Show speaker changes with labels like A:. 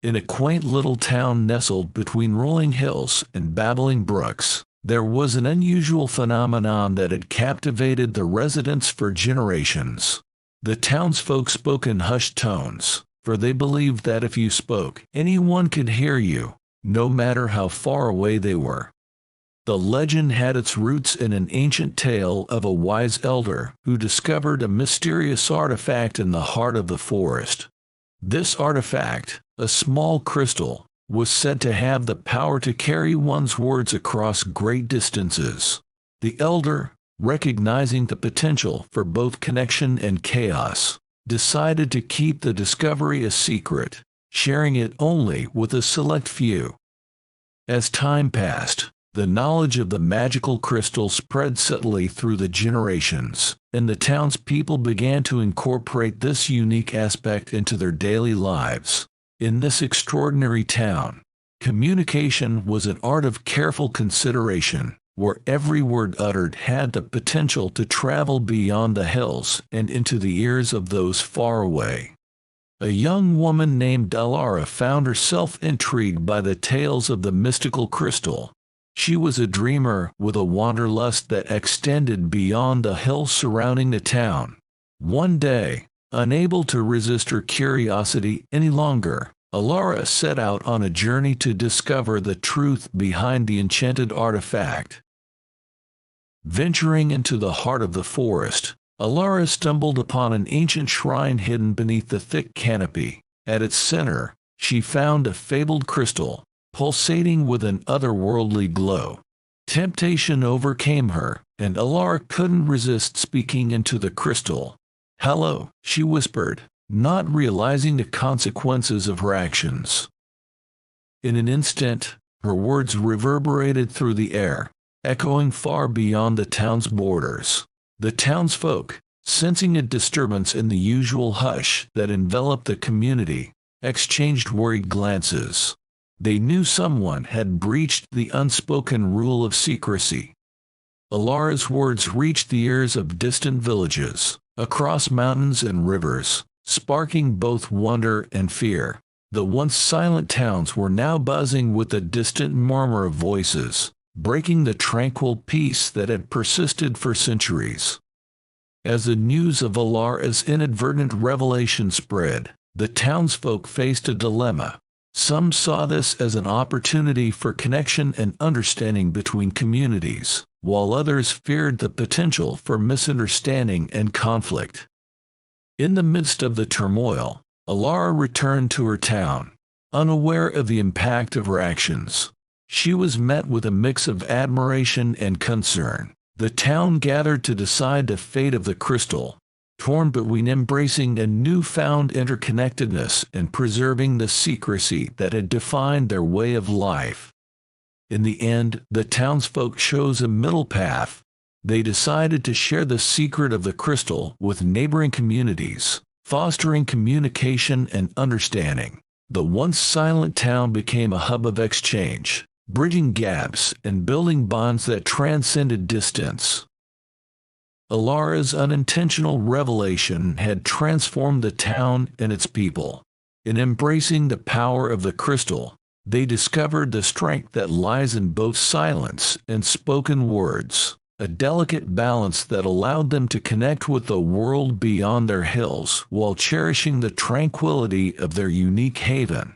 A: In a quaint little town nestled between rolling hills and babbling brooks, there was an unusual phenomenon that had captivated the residents for generations. The townsfolk spoke in hushed tones, for they believed that if you spoke, anyone could hear you, no matter how far away they were. The legend had its roots in an ancient tale of a wise elder who discovered a mysterious artifact in the heart of the forest. This artifact, a small crystal, was said to have the power to carry one's words across great distances. The elder, recognizing the potential for both connection and chaos, decided to keep the discovery a secret, sharing it only with a select few. As time passed, the knowledge of the magical crystal spread subtly through the generations, and the townspeople began to incorporate this unique aspect into their daily lives. In this extraordinary town, communication was an art of careful consideration, where every word uttered had the potential to travel beyond the hills and into the ears of those far away. A young woman named Elara found herself intrigued by the tales of the mystical crystal. She was a dreamer with a wanderlust that extended beyond the hills surrounding the town. One day, unable to resist her curiosity any longer, Elara set out on a journey to discover the truth behind the enchanted artifact. Venturing into the heart of the forest, Elara stumbled upon an ancient shrine hidden beneath the thick canopy. At its center, she found a fabled crystal, pulsating with an otherworldly glow. Temptation overcame her, and Elara couldn't resist speaking into the crystal. "Hello," she whispered, not realizing the consequences of her actions. In an instant, her words reverberated through the air, echoing far beyond the town's borders. The townsfolk, sensing a disturbance in the usual hush that enveloped the community, exchanged worried glances. They knew someone had breached the unspoken rule of secrecy. Elara's words reached the ears of distant villages, across mountains and rivers, sparking both wonder and fear. The once silent towns were now buzzing with a distant murmur of voices, breaking the tranquil peace that had persisted for centuries. As the news of Elara's inadvertent revelation spread, the townsfolk faced a dilemma. Some saw this as an opportunity for connection and understanding between communities, while others feared the potential for misunderstanding and conflict. In the midst of the turmoil, Elara returned to her town, unaware of the impact of her actions. She was met with a mix of admiration and concern. The town gathered to decide the fate of the crystal, torn between embracing a newfound interconnectedness and preserving the secrecy that had defined their way of life. In the end, the townsfolk chose a middle path. They decided to share the secret of the crystal with neighboring communities, fostering communication and understanding. The once silent town became a hub of exchange, bridging gaps and building bonds that transcended distance. Elara's unintentional revelation had transformed the town and its people. In embracing the power of the crystal, they discovered the strength that lies in both silence and spoken words, a delicate balance that allowed them to connect with the world beyond their hills while cherishing the tranquility of their unique haven.